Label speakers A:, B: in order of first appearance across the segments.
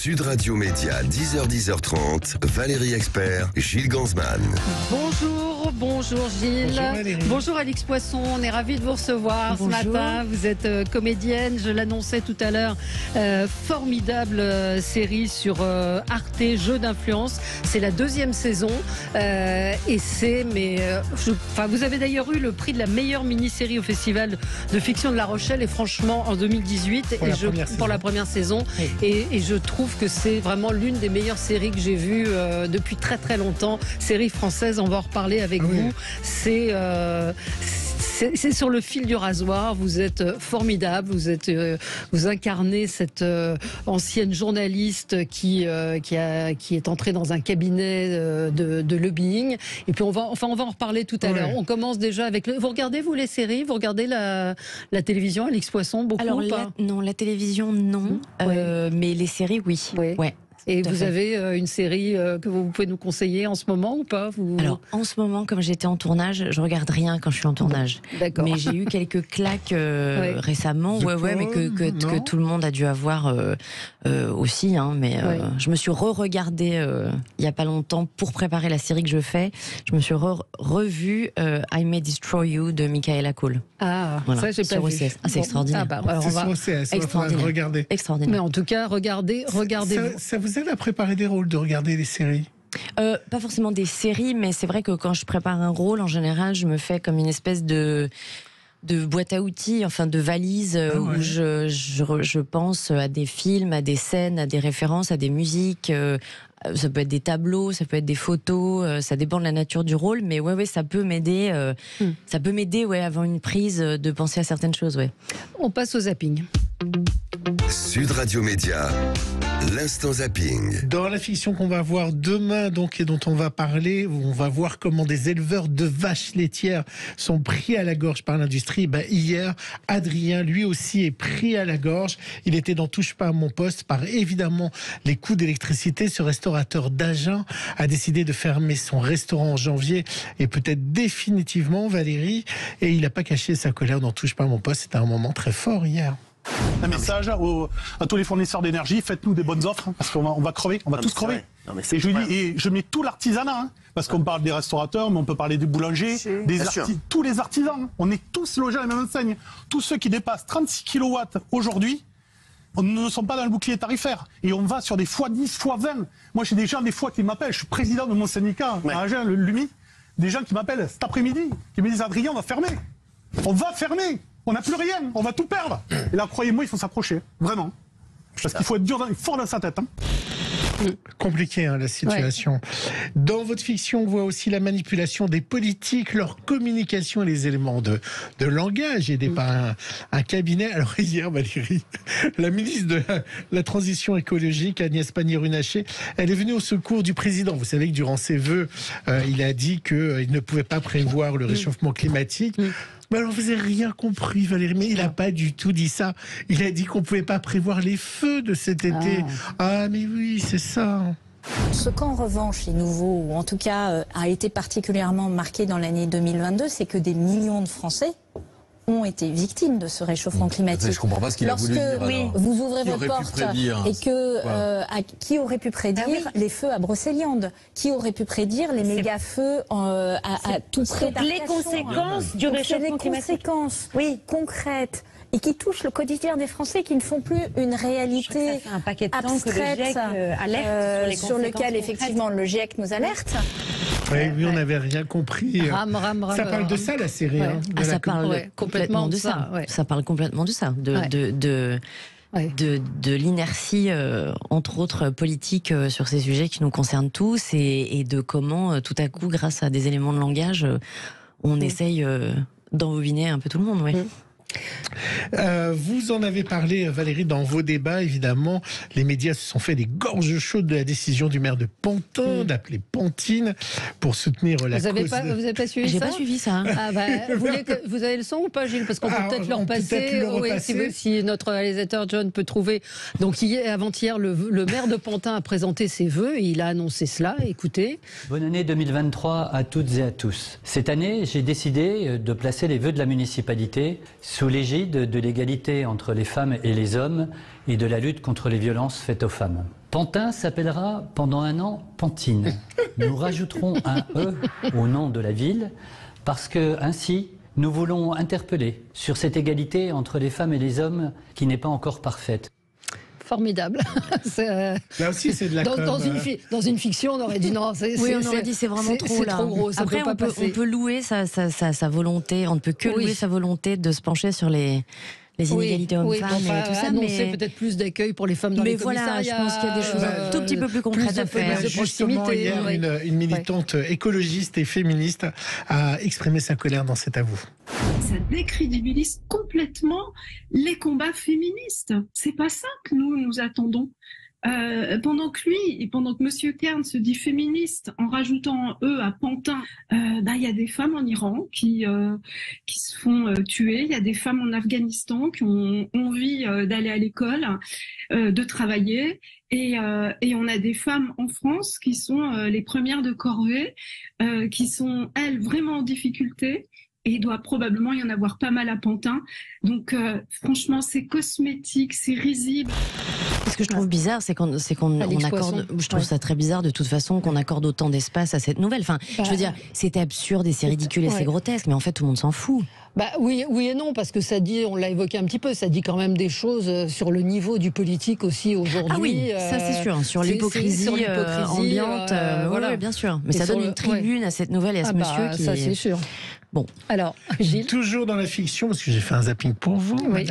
A: Sud Radio Média, 10h-10h30, Valérie Expert, Gilles Gansman.
B: Bonjour Gilles.
C: Bonjour Valérie.
B: Bonjour Alix Poisson, on est ravis de vous recevoir ce matin. Vous êtes comédienne, je l'annonçais tout à l'heure. Formidable série sur Arte, Jeux d'influence. C'est la 2e saison et c'est, vous avez d'ailleurs eu le prix de la meilleure mini-série au Festival de fiction de La Rochelle et franchement en 2018 pour la première saison.
C: Oui.
B: Et je trouve que c'est vraiment l'une des meilleures séries que j'ai vues depuis très très longtemps. Série française, on va en reparler avec vous. C'est sur le fil du rasoir. Vous êtes formidable. Vous incarnez cette ancienne journaliste qui est entrée dans un cabinet de lobbying. Et puis on va en reparler tout à l'heure. On commence déjà avec vous regardez vous les séries, vous regardez la télévision, Alix Poisson, beaucoup ou pas?
D: Non, la télévision non, mais les séries oui. Ouais.
B: Et vous avez une série que vous pouvez nous conseiller en ce moment ou pas?
D: Alors, en ce moment, comme j'étais en tournage, je regarde rien quand je suis en tournage.
B: D'accord.
D: Mais j'ai eu quelques claques récemment, mais que tout le monde a dû avoir aussi. Hein, mais je me suis re-regardée il n'y a pas longtemps pour préparer la série que je fais. Je me suis revue I May Destroy You de Michaela Coel.
B: Ah, voilà. Ça j'ai pas vu.
D: OCS. Ah, c'est extraordinaire.
C: C'est sur OCS,
D: extraordinaire.
C: Regarder.
D: Extraordinaire.
B: Mais en tout cas, regardez.
C: Ça vous aide à préparer des rôles de regarder des séries?
D: Pas forcément des séries, mais c'est vrai que quand je prépare un rôle, en général, je me fais comme une espèce de boîte à outils, enfin de valise, où je pense à des films, à des scènes, à des références, à des musiques. Ça peut être des tableaux, ça peut être des photos, ça dépend de la nature du rôle, mais ça peut m'aider. Ça peut m'aider, avant une prise, de penser à certaines choses.
B: On passe au zapping.
A: Sud Radio Média, l'instant zapping.
C: Dans la fiction qu'on va voir demain, donc, et dont on va parler, on va voir comment des éleveurs de vaches laitières sont pris à la gorge par l'industrie. Hier, Adrien, lui aussi, est pris à la gorge. Il était dans Touche pas à mon poste par, évidemment, les coûts d'électricité. Ce restaurateur d'Agen a décidé de fermer son restaurant en janvier et peut-être définitivement, Valérie. Et il n'a pas caché sa colère dans Touche pas à mon poste. C'était un moment très fort hier.
E: Un message à tous les fournisseurs d'énergie, faites-nous des bonnes offres, parce qu'on va crever, on va tous crever. Et je mets tout l'artisanat, parce qu'on parle des restaurateurs, mais on peut parler des boulangers, tous les artisans. On est tous logés à la même enseigne. Tous ceux qui dépassent 36 kW aujourd'hui ne sont pas dans le bouclier tarifaire. Et on va sur des x10, x20. Moi, j'ai des gens, des fois, qui m'appellent, je suis président de mon syndicat à Agen, le LUMI, des gens qui m'appellent cet après-midi, qui me disent, Adrien, on va fermer. On va fermer. On n'a plus rien, on va tout perdre. Et là, croyez-moi, il faut s'approcher, vraiment. Parce qu'il faut être fort dans sa tête.
C: Compliqué la situation. Dans votre fiction, on voit aussi la manipulation des politiques, leur communication et les éléments de langage aidés par un cabinet. Alors hier, Valérie, la ministre de la Transition écologique, Agnès Pannier-Runacher, elle est venue au secours du président. Vous savez que durant ses vœux, il a dit qu'il ne pouvait pas prévoir le réchauffement climatique. Mais alors, vous n'avez rien compris, Valérie, mais il n'a pas du tout dit ça. Il a dit qu'on ne pouvait pas prévoir les feux de cet été. Ah, mais oui, c'est ça.
F: Ce qu'en revanche est nouveau, ou en tout cas a été particulièrement marqué dans l'année 2022, c'est que des millions de Français ont été victimes de ce réchauffement climatique.
G: Je comprends pas ce qu'il a voulu dire.
F: Vous ouvrez votre porte et que qui aurait pu prédire les feux à Brocéliande? Qui aurait pu prédire les méga-feux à tout près d'Arcachon?
H: Les conséquences du réchauffement climatique.
F: Les conséquences concrètes et qui touchent le quotidien des Français, qui ne font plus une réalité
H: un paquet de temps que le GIEC alerte
F: sur lequel effectivement le GIEC nous alerte.
C: Oui, on n'avait rien compris. Ça parle de ça, la série.
D: Ça parle complètement de ça. Ça parle complètement de ça. De l'inertie, entre autres politiques, sur ces sujets qui nous concernent tous, et de comment, tout à coup, grâce à des éléments de langage, on essaye d'embobiner un peu tout le monde.
C: Vous en avez parlé, Valérie, dans vos débats, évidemment. Les médias se sont fait des gorges chaudes de la décision du maire de Pantin d'appeler Pantine pour soutenir la cause.
B: Vous n'avez pas suivi ça?
D: J'ai pas suivi ça.
B: Vous avez le son ou pas, Gilles? Parce qu'on peut peut-être le repasser. Si notre réalisateur John peut trouver. Donc avant-hier, le maire de Pantin a présenté ses vœux et il a annoncé cela. Écoutez.
I: Bonne année 2023 à toutes et à tous. Cette année, j'ai décidé de placer les vœux de la municipalité sous l'égide de l'égalité entre les femmes et les hommes et de la lutte contre les violences faites aux femmes. Pantin s'appellera pendant un an Pantine. Nous rajouterons un E au nom de la ville parce que ainsi nous voulons interpeller sur cette égalité entre les femmes et les hommes qui n'est pas encore parfaite.
B: Formidable.
C: Là aussi, c'est de la
B: dans une fiction, on aurait dit non.
D: On aurait dit c'est vraiment trop là.
B: Trop gros. Ça
D: Après,
B: peut pas
D: on peut louer sa volonté. On ne peut que louer sa volonté de se pencher sur les inégalités hommes-femmes et tout ça.
B: Annoncer peut-être plus d'accueil pour les femmes dans les commissariats.
D: Mais voilà, je pense qu'il y a des choses un tout petit peu plus concrètes à faire.
C: Justement, hier, une militante écologiste et féministe a exprimé sa colère dans cet avou.
G: Ça décrédibilise complètement les combats féministes. C'est pas ça que nous attendons. Pendant que Monsieur Kern se dit féministe en rajoutant un E à Pantin, il y a des femmes en Iran qui se font tuer, il y a des femmes en Afghanistan qui ont envie d'aller à l'école, de travailler, et on a des femmes en France qui sont les premières de corvée, qui sont elles vraiment en difficulté. Et il doit probablement y en avoir pas mal à Pantin. Donc, franchement, c'est cosmétique, c'est risible.
D: Ce que je trouve bizarre, c'est qu'on accorde. Je trouve ça très bizarre de toute façon qu'on accorde autant d'espace à cette nouvelle. Enfin, je veux dire, c'est absurde et c'est ridicule et c'est grotesque, mais en fait, tout le monde s'en fout.
B: Oui et non, parce que ça dit, on l'a évoqué un petit peu, ça dit quand même des choses sur le niveau du politique aussi aujourd'hui.
D: Ah oui, ça c'est sûr, sur l'hypocrisie ambiante, voilà, bien sûr. Mais ça donne une tribune à cette nouvelle et à ce monsieur qui.
B: Ça c'est sûr. Bon, alors, Gilles.
C: Toujours dans la fiction, parce que j'ai fait un zapping pour vous.
B: Oui.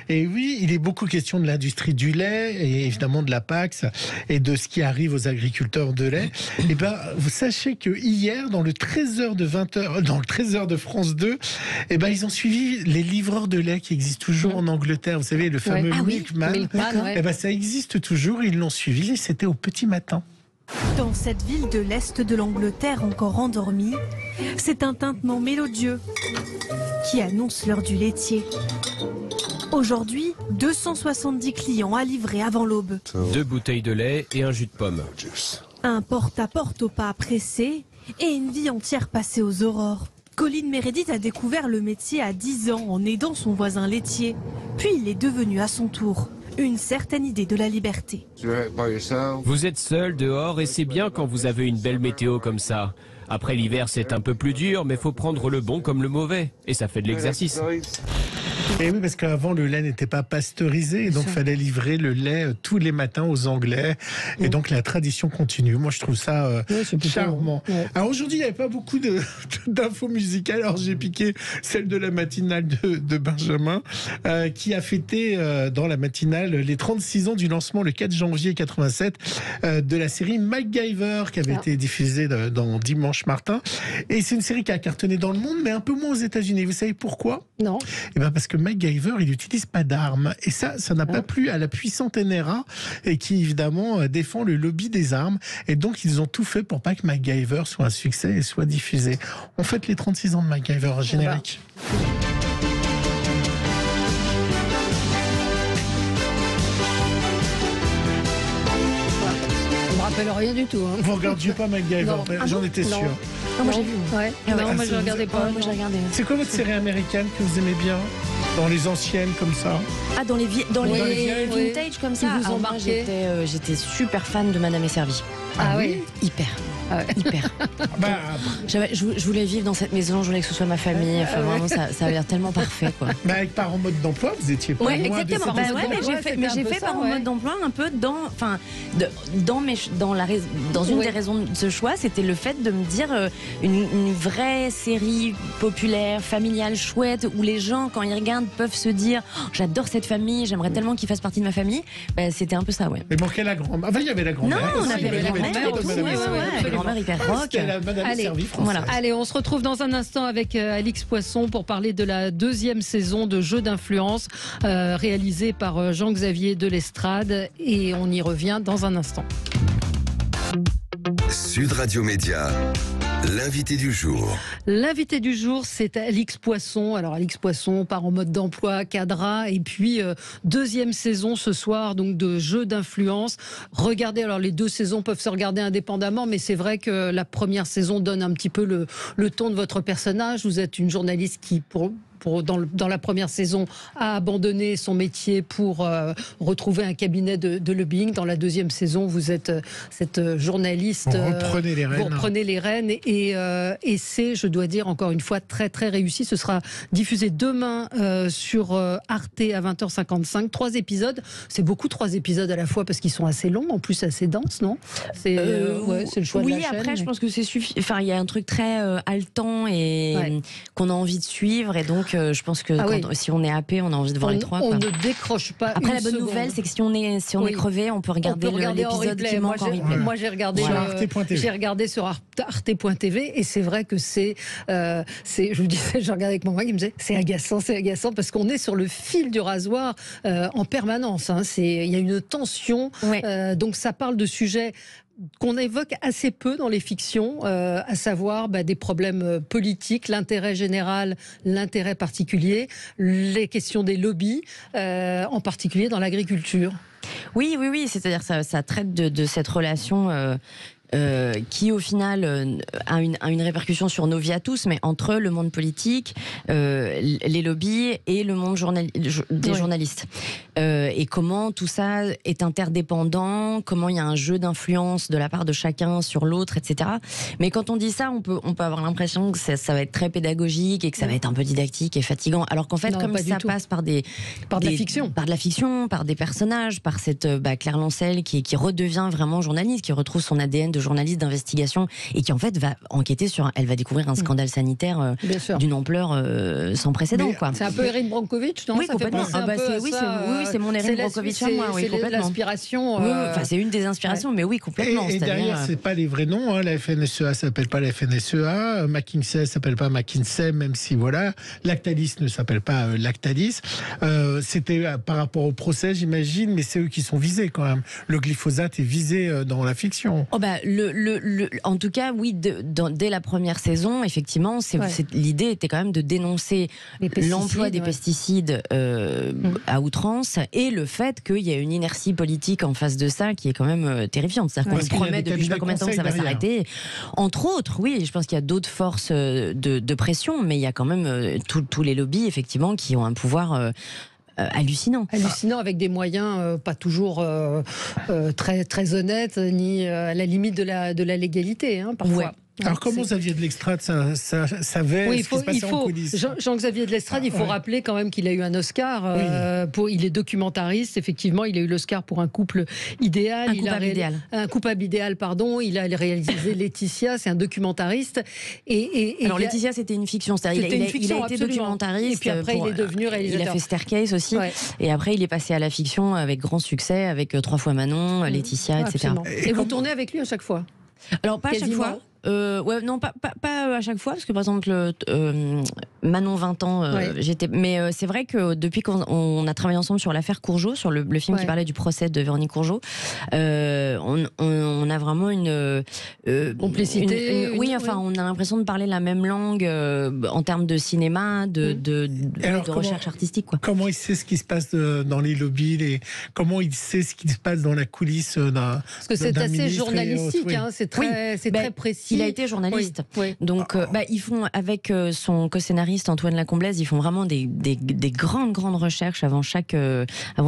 C: Et oui, il est beaucoup question de l'industrie du lait et évidemment de la PAX et de ce qui arrive aux agriculteurs de lait. Et vous sachez que hier, dans le 13h de 20h, dans le 13h de France 2, ils ont suivi les livreurs de lait qui existent toujours en Angleterre. Vous savez, le fameux Milkman. Ça existe toujours. Ils l'ont suivi. C'était au petit matin.
J: Dans cette ville de l'Est de l'Angleterre encore endormie, c'est un tintement mélodieux qui annonce l'heure du laitier. Aujourd'hui, 270 clients à livrer avant l'aube.
K: 2 bouteilles de lait et un jus de pomme.
J: Un porte-à-porte au pas pressé et une vie entière passée aux aurores. Colin Meredith a découvert le métier à 10 ans en aidant son voisin laitier. Puis il est devenu à son tour une certaine idée de la liberté.
K: Vous êtes seul dehors et c'est bien quand vous avez une belle météo comme ça. Après l'hiver c'est un peu plus dur, mais faut prendre le bon comme le mauvais. Et ça fait de l'exercice.
C: Et oui, parce qu'avant le lait n'était pas pasteurisé, et donc il fallait livrer le lait tous les matins aux Anglais. Et donc la tradition continue. Moi je trouve ça charmant. Alors aujourd'hui il n'y avait pas beaucoup d'infos musicales. Alors j'ai piqué celle de la matinale de Benjamin, qui a fêté dans la matinale les 36 ans du lancement le 4 janvier 87 de la série MacGyver, qui avait été diffusée dans Dimanche Martin. Et c'est une série qui a cartonné dans le monde, mais un peu moins aux États-Unis. Vous savez pourquoi ?
B: Non.
C: Parce que MacGyver, il n'utilise pas d'armes. Et ça n'a pas plu à la puissante NRA, et qui évidemment défend le lobby des armes. Et donc ils ont tout fait pour pas que MacGyver soit un succès et soit diffusé. On fête les 36 ans de MacGyver, générique.
B: Ça me rappelle rien du tout.
C: Vous ne regardiez pas MacGyver, j'en étais sûr.
D: Non, moi j'ai vu.
B: Non, moi je regardais pas.
D: Moi j'ai regardé.
C: C'est quoi votre série américaine que vous aimez bien ? Dans les anciennes comme ça.
D: Dans les vieilles vintage comme ça.
B: Qui vous ont marqué.
D: J'étais super fan de Madame est servie.
B: Ah oui.
D: Hyper. Hyper. Je voulais vivre dans cette maison, je voulais que ce soit ma famille. Enfin, vraiment, ça avait l'air tellement parfait, quoi.
C: Avec Parents mode d'emploi, vous étiez pas loin.
D: Exactement. Mais j'ai fait Parents mode d'emploi un peu dans une des raisons de ce choix, c'était le fait de me dire une vraie série populaire, familiale, chouette, où les gens, quand ils regardent, peuvent se dire j'adore cette famille, j'aimerais tellement qu'ils fassent partie de ma famille. C'était un peu ça, ouais.
C: Mais manquait la grand-mère. Enfin, il y avait la grand-mère.
D: Non, on avait la grand-mère aussi. Grand-mère hyper rock.
B: Allez, on se retrouve dans un instant avec Alix Poisson pour parler de la 2e saison de Jeux d'influence réalisée par Jean-Xavier Delestrade, et on y revient dans un instant.
A: Sud Radio Média, l'invité du jour.
B: L'invité du jour, c'est Alix Poisson. Alors Alix Poisson part en mode d'emploi, cadra, et puis 2e saison ce soir, donc de Jeux d'influence. Regardez, alors les 2 saisons peuvent se regarder indépendamment, mais c'est vrai que la première saison donne un petit peu le ton de votre personnage. Vous êtes une journaliste qui, dans la première saison, a abandonné son métier pour retrouver un cabinet de lobbying. Dans la deuxième saison, vous êtes cette journaliste.
C: Vous reprenez les rênes.
B: Vous reprenez les rênes et c'est, je dois dire, encore une fois, très très réussi. Ce sera diffusé demain sur Arte à 20h55. 3 épisodes. C'est beaucoup 3 épisodes à la fois parce qu'ils sont assez longs, en plus assez denses, non? C'est le choix de la chaîne.
D: Oui, après, je pense que c'est suffisant. Enfin, il y a un truc très haletant et qu'on a envie de suivre. Et donc, je pense que si on est happé, on a envie de voir les 3.
B: On ne décroche pas.
D: Après, la bonne nouvelle, c'est que si on est crevé, on peut regarder l'épisode qui manque en replay.
B: Moi, j'ai regardé sur arte.tv et c'est vrai que je vous disais, je regardais avec mon mari qui me disait c'est agaçant parce qu'on est sur le fil du rasoir en permanence. Il y a une tension. Donc, ça parle de sujets qu'on évoque assez peu dans les fictions, à savoir des problèmes politiques, l'intérêt général, l'intérêt particulier, les questions des lobbies, en particulier dans l'agriculture.
D: Oui, c'est-à-dire ça traite de cette relation qui au final a une répercussion sur nos vies à tous, mais entre le monde politique, les lobbies et le monde des journalistes. Et comment tout ça est interdépendant, comment il y a un jeu d'influence de la part de chacun sur l'autre, etc. Mais quand on dit ça, on peut avoir l'impression que ça va être très pédagogique et que ça va être un peu didactique et fatigant, alors qu'en fait, comme ça passe par de la fiction, par des personnages, par cette Claire Lancel qui redevient vraiment journaliste, qui retrouve son ADN de journaliste d'investigation et qui en fait va enquêter elle va découvrir un scandale sanitaire d'une ampleur sans précédent.
B: C'est un peu Erin Brockovich, non?
D: Oui, complètement. C'est mon Erin Brockovich à moi.
B: C'est l'inspiration.
D: C'est une des inspirations, mais oui, complètement.
C: Et derrière, c'est pas les vrais noms. La FNSEA s'appelle pas la FNSEA, McKinsey s'appelle pas McKinsey, même si Lactalis ne s'appelle pas Lactalis. C'était par rapport au procès, j'imagine, mais c'est eux qui sont visés quand même. Le glyphosate est visé dans la fiction.
D: En tout cas, oui, dès la première saison, effectivement, l'idée était quand même de dénoncer l'emploi des pesticides à outrance et le fait qu'il y a une inertie politique en face de ça qui est quand même terrifiante. C'est-à-dire qu'on promet depuis je ne sais pas combien de temps que ça va s'arrêter. Entre autres, oui, je pense qu'il y a d'autres forces de pression, mais il y a quand même tous les lobbies, effectivement, qui ont un pouvoir hallucinant.
B: Hallucinant, avec des moyens pas toujours très, très honnêtes, ni à la limite de la légalité, parfois.
C: Alors comment Xavier de Lestrade savait ce qui se passait en coulisses?
B: Jean-Xavier de Lestrade, il faut rappeler quand même qu'il a eu un Oscar. Il est documentariste, effectivement, il a eu l'Oscar pour Un couple idéal. Un coupable idéal, pardon. Il a réalisé Laetitia, c'est un documentariste. Alors
D: Laetitia, c'était une fiction. Il a été documentariste.
B: Et puis après, il est devenu réalisateur.
D: Il a fait Staircase aussi. Et après, il est passé à la fiction avec grand succès, avec 3 fois Manon, Laetitia, etc.
B: Et vous tournez avec lui à chaque fois?
D: Alors pas à chaque fois. Non, pas à chaque fois, parce que par exemple Manon 20 ans, mais c'est vrai que depuis qu'on a travaillé ensemble sur l'affaire Courgeot, sur le film qui parlait du procès de Véronique Courgeot, on a vraiment une
B: complicité.
D: On a l'impression de parler la même langue en termes de cinéma, de recherche artistique.
C: Comment il sait ce qui se passe dans les lobbies, comment il sait ce qui se passe dans la coulisse d'un
B: Parce que c'est assez journalistique, c'est très précis.
D: Il a été journaliste. Donc, ils font, avec son co-scénariste Antoine Lacomblaise, ils font vraiment des grandes recherches avant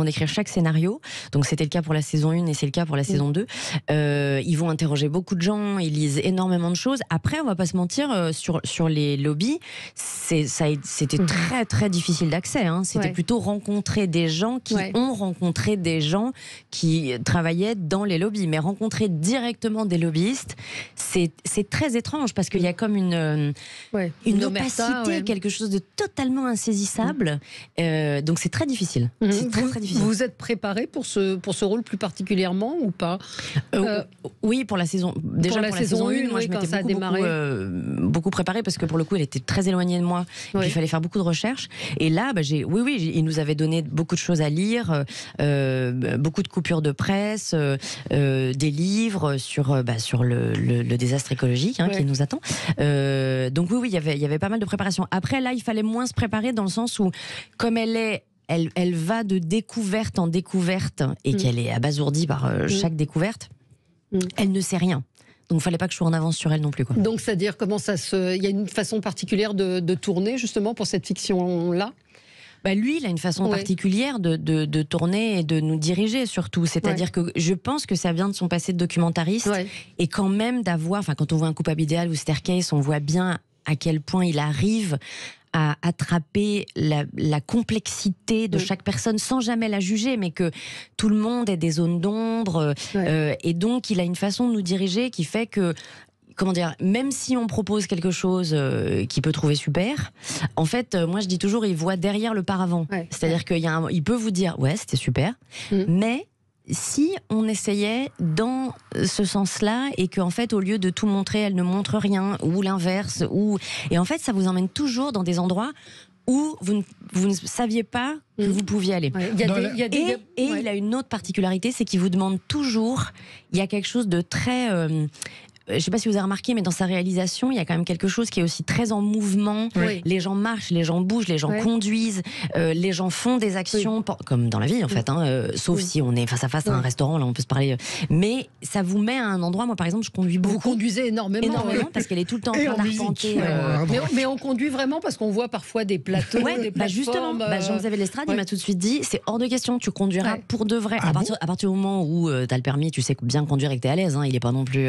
D: d'écrire chaque scénario. Donc, c'était le cas pour la saison 1 et c'est le cas pour la saison 2. Ils vont interroger beaucoup de gens, ils lisent énormément de choses. Après, on va pas se mentir, sur les lobbies, c'était très, très difficile d'accès. C'était plutôt rencontrer des gens qui ont rencontré des gens qui travaillaient dans les lobbies. Mais rencontrer directement des lobbyistes, c'est très étrange parce qu'il y a comme une opacité, quelque chose de totalement insaisissable. Donc c'est très difficile. C'est très difficile.
B: Vous êtes préparé pour ce rôle plus particulièrement ou pas?
D: Oui, pour la saison. Déjà pour la saison 1, moi je m'étais beaucoup préparée parce que pour le coup, elle était très éloignée de moi. Et puis, il fallait faire beaucoup de recherches. Et là, il nous avait donné beaucoup de choses à lire, beaucoup de coupures de presse, des livres sur le désastre écologique qui nous attend. Donc oui, il y avait pas mal de préparation. Après, là, il fallait moins se préparer dans le sens où, comme elle va de découverte en découverte et qu'elle est abasourdie par chaque découverte, elle ne sait rien. Donc, il fallait pas que je sois en avance sur elle non plus, quoi.
B: Donc, c'est-à-dire, il y a une façon particulière de tourner, justement, pour cette fiction-là?
D: Lui, il a une façon particulière de tourner et de nous diriger, surtout. C'est-à-dire que je pense que ça vient de son passé de documentariste. Et quand même d'avoir... Enfin, quand on voit Un coupable idéal ou Staircase, on voit bien à quel point il arrive à attraper la complexité de chaque personne sans jamais la juger, mais que tout le monde ait des zones d'ombre. Et donc, il a une façon de nous diriger qui fait que, comment dire, même si on propose quelque chose qu'il peut trouver super, en fait, moi je dis toujours, il voit derrière le paravent. C'est-à-dire qu'il peut vous dire, ouais, c'était super, mais si on essayait dans ce sens-là et qu'en fait, au lieu de tout montrer, elle ne montre rien, ou l'inverse, et en fait, ça vous emmène toujours dans des endroits où vous ne saviez pas que vous pouviez aller. Il a une autre particularité, c'est qu'il vous demande toujours, il y a quelque chose de très... je ne sais pas si vous avez remarqué, mais dans sa réalisation, il y a quand même quelque chose qui est aussi très en mouvement. Les gens marchent, les gens bougent, les gens conduisent, les gens font des actions, comme dans la vie en fait, sauf si on est face à face à un restaurant, là on peut se parler. Mais ça vous met à un endroit, moi par exemple, je conduis beaucoup.
B: Vous conduisez énormément
D: parce qu'elle est tout le temps en train d'arpenter.
B: Mais on conduit vraiment parce qu'on voit parfois des plateaux, des plateformes.
D: Justement, Jean-Xavier Lestrade, il m'a tout de suite dit, c'est hors de question, tu conduiras pour de vrai. À partir du moment où tu as le permis, tu sais bien conduire et que tu es à l'aise, il n'est pas non plus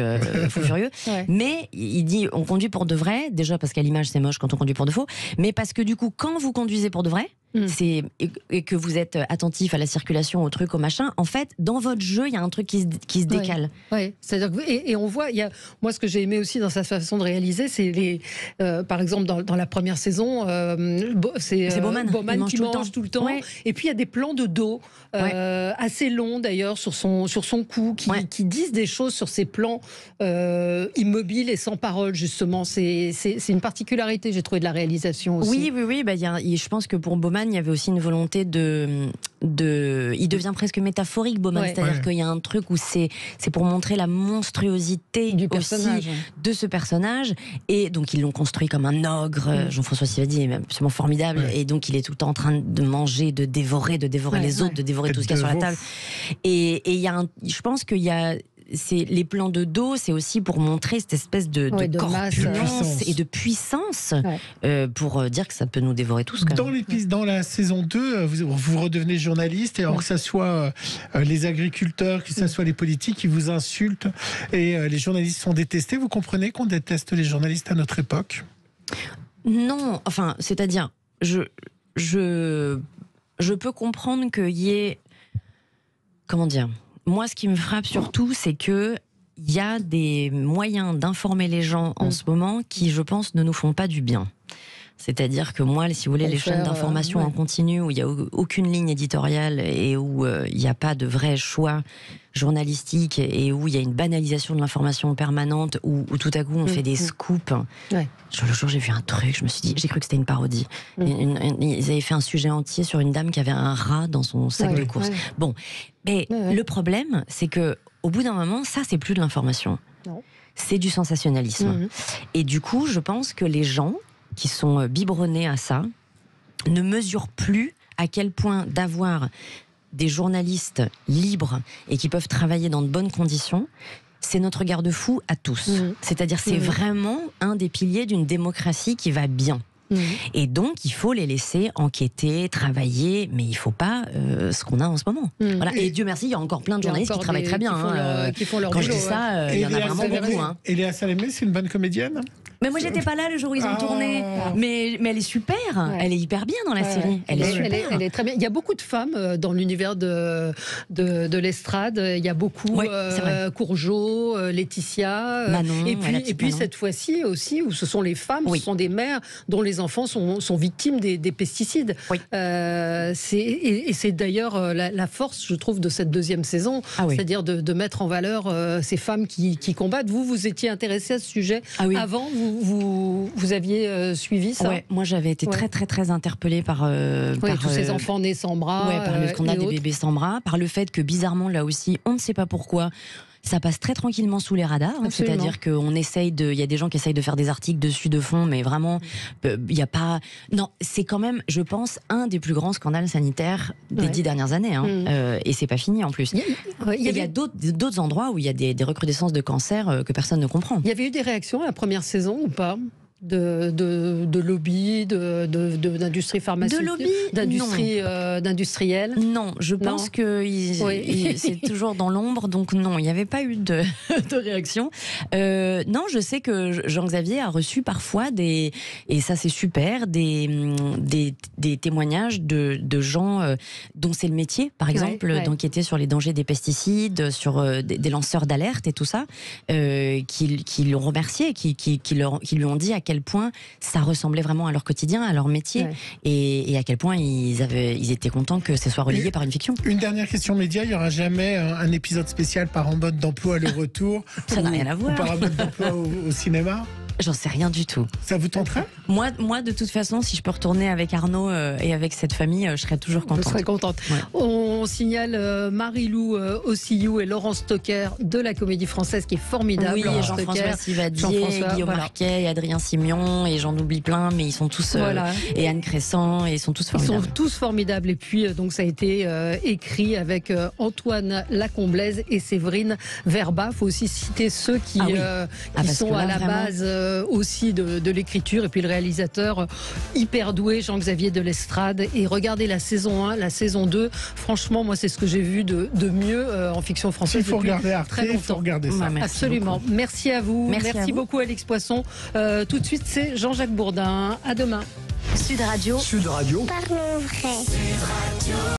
D: fou furieux. Mais il dit on conduit pour de vrai, déjà parce qu'à l'image c'est moche quand on conduit pour de faux, mais parce que du coup quand vous conduisez pour de vrai et que vous êtes attentif à la circulation, au truc, au machin, en fait dans votre jeu il y a un truc qui se décale.
B: C'est-à-dire que, et on voit, moi ce que j'ai aimé aussi dans sa façon de réaliser, c'est par exemple dans la première saison, c'est Bowman qui mange tout le temps, et puis il y a des plans de dos assez longs d'ailleurs sur son cou qui disent des choses sur ces plans immobiles et sans parole, justement. C'est une particularité, j'ai trouvé, de la réalisation aussi.
D: Oui, je pense que pour Bowman il y avait aussi une volonté il devient presque métaphorique, Bowman, c'est-à-dire qu'il y a un truc où c'est pour montrer la monstruosité du personnage, de ce personnage, et donc ils l'ont construit comme un ogre. Jean-François Sivadi est absolument formidable, et donc il est tout le temps en train de manger, de dévorer les autres, de dévorer tout ce qu'il y a sur la table. Et je pense qu'il y a les plans de dos, c'est aussi pour montrer cette espèce de corpulence et de puissance, pour dire que ça peut nous dévorer tous.
C: Dans la saison 2, vous redevenez journaliste, et alors que ce soit les agriculteurs, que ce soit les politiques qui vous insultent, et les journalistes sont détestés. Vous comprenez qu'on déteste les journalistes à notre époque?
D: Non, enfin, c'est-à-dire, je peux comprendre qu'il y ait... Comment dire ? Moi, ce qui me frappe surtout, c'est que il y a des moyens d'informer les gens en ce moment qui, je pense, ne nous font pas du bien. C'est-à-dire que moi, si vous voulez, les chaînes d'information en continu, où il n'y a aucune ligne éditoriale et où il n'y a pas de vrai choix journalistique et où il y a une banalisation de l'information permanente, où tout à coup on fait des scoops. Le jour, j'ai vu un truc, je me suis dit, j'ai cru que c'était une parodie. Ils avaient fait un sujet entier sur une dame qui avait un rat dans son sac de course. Bon, mais le problème, c'est que au bout d'un moment, ça, c'est plus de l'information. C'est du sensationnalisme. Et du coup, je pense que les gens qui sont biberonnés à ça ne mesurent plus à quel point d'avoir des journalistes libres et qui peuvent travailler dans de bonnes conditions, c'est notre garde-fou à tous. C'est-à-dire, c'est vraiment un des piliers d'une démocratie qui va bien. Et donc, il faut les laisser enquêter, travailler, mais il ne faut pas ce qu'on a en ce moment. Voilà. Et Dieu merci, il y a encore plein de journalistes qui travaillent très bien.
B: Qui font leur
D: Quand
B: boulot,
D: je dis ça, il y en a vraiment beaucoup.
C: Et Léa Salamé, c'est une bonne comédienne?
D: Mais moi, j'étais pas là le jour où ils ont tourné. Mais elle est super. Elle est hyper bien dans la série. Elle est super.
B: Elle est très bien. Il y a beaucoup de femmes dans l'univers de l'estrade. Il y a beaucoup Courgeot, Laetitia,
D: Manon,
B: et puis cette fois-ci aussi, où ce sont les femmes, ce sont des mères dont les enfants sont victimes des pesticides. C'est d'ailleurs la force, je trouve, de cette deuxième saison, c'est-à-dire de mettre en valeur ces femmes qui combattent. Vous étiez intéressée à ce sujet avant, vous aviez suivi ça?
D: Moi j'avais été très très très interpellée par
B: tous ces enfants nés sans bras,
D: par le scandale des bébés sans bras, par le fait que bizarrement là aussi, on ne sait pas pourquoi, Ça passe très tranquillement sous les radars, hein, c'est-à-dire qu'on essaye de, il y a des gens qui essayent de faire des articles dessus de fond, mais vraiment, il n'y a pas. Non, c'est quand même, je pense, un des plus grands scandales sanitaires des 10 dernières années, hein, et c'est pas fini en plus. Il y a d'autres endroits où il y a des recrudescences de cancer que personne ne comprend.
B: Il y avait eu des réactions à la première saison ou pas? De lobby, d'industrie pharmaceutique, d'industriels.
D: Non, je pense que c'est toujours dans l'ombre, donc non, il n'y avait pas eu de réaction. Non, je sais que Jean-Xavier a reçu parfois et ça c'est super, des témoignages de gens dont c'est le métier, par exemple, d'enquêter sur les dangers des pesticides, sur des lanceurs d'alerte et tout ça, qui l'ont remercié, qui lui ont dit à quel point ça ressemblait vraiment à leur quotidien, à leur métier, et à quel point ils étaient contents que ce soit relayé par une fiction.
C: Une dernière question média, il n'y aura jamais un épisode spécial par en mode d'emploi le retour
D: ça n'a rien à voir.
C: Ou par en mode d'emploi au cinéma?
D: J'en sais rien du tout.
C: Ça vous tenterait?
D: Moi, de toute façon, si je peux retourner avec Arnaud et avec cette famille, je serais toujours contente.
B: Je serais contente. Ouais. On signale Marie-Lou Ossillou et Laurence Stocker de la Comédie Française, qui est formidable.
D: Oui, Jean-François Sivadier, Guillaume Marquet, Adrien Simion, et j'en oublie plein, mais ils sont tous et Anne Crescent, et ils sont tous formidables.
B: Ils sont tous formidables. Et puis, donc, ça a été écrit avec Antoine Lacomblaise et Séverine Verba. Il faut aussi citer ceux qui sont à la base aussi de l'écriture, et puis le réalisateur hyper doué, Jean-Xavier de l'Estrade. Et regardez la saison 1, la saison 2, franchement moi c'est ce que j'ai vu de mieux en fiction française.
C: Il faut regarder Arte, il faut regarder ça.
B: Absolument, merci à vous, merci beaucoup Alix Poisson. Tout de suite c'est Jean-Jacques Bourdin, à demain.
L: Sud Radio.
M: Sud Radio.
L: Parlons vrai.